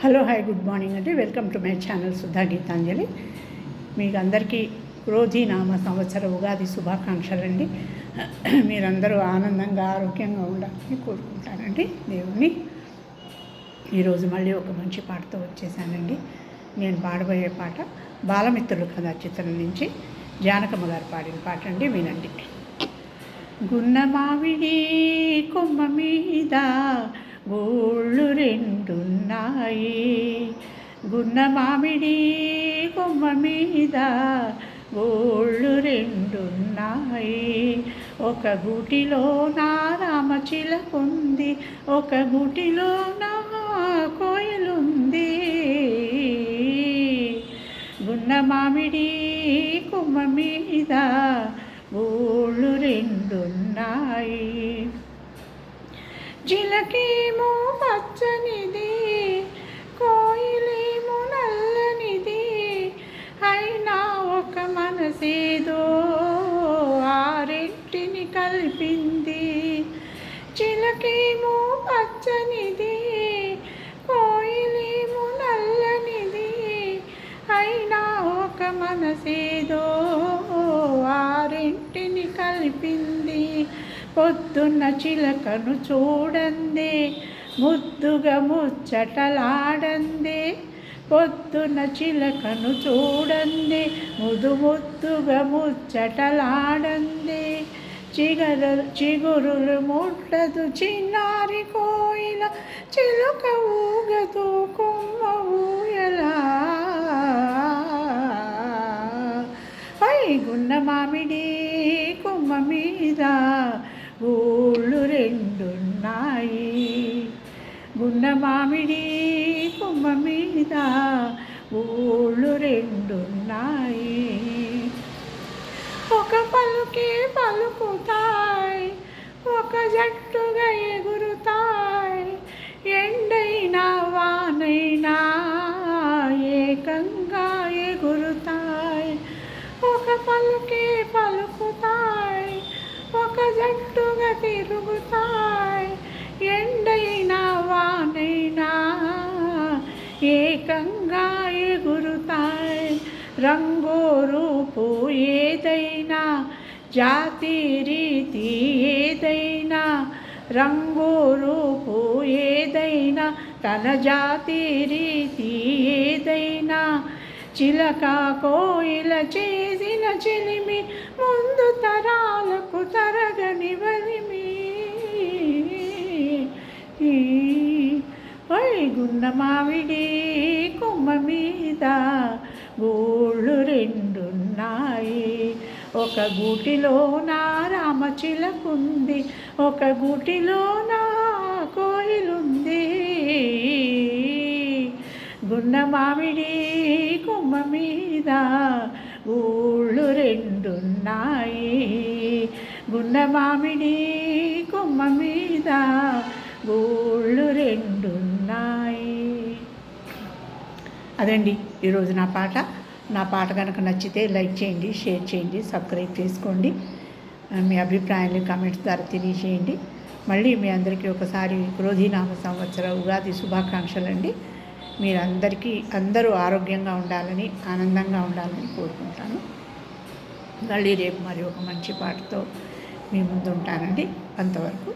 Hello hi good morning అండి. Welcome to my channel Sudha Geetanjali. మీకు అందరికీ క్రోధీనామ సంవత్సర ఉగాది శుభాకాంక్షలండి. మీరందరూ ఆనందంగా ఆరోగ్యంగా ఉండాలని కోరుకుంటానండి దేవుణ్ణి. ఈరోజు మళ్ళీ ఒక మంచి పాటతో వచ్చేసానండి. నేను పాడబోయే పాట బాలమిత్రులు కథా చిత్రం నుంచి జానకమ్మ గారు పాడిన పాట అండి, వినండి. గున్న మామిడి కొమ్మ మీద గోళ్ళు రెండున్నాయి, గున్న మామిడి కొమ్మ మీద గోళ్ళు రెండున్నాయి. ఒక గూటిలో నా రామచిలకుంది, ఒక గూటిలో నా కోయలుంది. గున్న మామిడి కొమ్మ మీద గోళ్ళు రెండున్నాయి. చిలకేమో పచ్చనిది, కోయిలేమో నల్లనిది, అయినా ఒక మనసేదో ఆ రెంటిని కలిపింది. చిలకేమో పచ్చనిది, కోయిలేమో నల్లనిది, అయినా ఒక మనసేదో ఆ రెంటిని కలిపింది. పొద్దున్న చిలకను చూడందే, ముద్దుగా ముచ్చటలాడందే, పొద్దున్న చిలకను చూడందే, ముద్దుగా ముచ్చటలాడందే. చిగురులు ముట్టదు చిన్నారి కోయిల, చిలుక ఊగదు కొమ్మ ఊయలా. గున్న మామిడి కొమ్మ మీద గోళ్ళు రెండున్నాయి, గున్న మామిడి కొమ్మ మీద గోళ్ళు రెండున్నాయి. ఒక పలుకే పలుకుతాయి, ఒక జట్టుగా ఎగురుతాయి, ఎండైనా వానైనా ఏకంగా ఎగురుతాయి. ఒక పలుకే పలుకుతాయి, ఒక జట్టుగా తిరుగుతాయి, ఎండైనా వానైనా ఏకంగా ఎగురుతాయి. రంగు రూపు ఏదైనా, జాతి రీతి ఏదైనా, రంగు రూపు ఏదైనా, తన జాతి రీతి ఏదైనా, చిలక కోయిల చేసిన చిలిమి ముందు తరాలకు తరగని వలిమి. గున్న మామిడి కొమ్మ మీద గోళ్ళు రెండున్నాయి, ఒక గూటిలో నా రామచిలకుంది, ఒక గూటిలో నా కోయిలుంది. గున్న మామిడి కొమ్మ మీద గోళ్ళు రెండున్నాయి, గున్న మామిడి కొమ్మ మీద గోళ్ళు రెండున్నాయి. అదండి ఈరోజు నా పాట కనుక నచ్చితే లైక్ చేయండి, షేర్ చేయండి, సబ్స్క్రైబ్ చేసుకోండి. మీ అభిప్రాయాన్ని కామెంట్స్ ద్వారా తెలియజేయండి. మళ్ళీ మీ అందరికీ ఒకసారి క్రోధీనామ సంవత్సర ఉగాది శుభాకాంక్షలండి. అందరూ ఆరోగ్యంగా ఉండాలని, ఆనందంగా ఉండాలని కోరుకుంటాను. మళ్ళీ రేపు మరి ఒక మంచి పాటతో మీ ముందు ఉంటానండి. అంతవరకు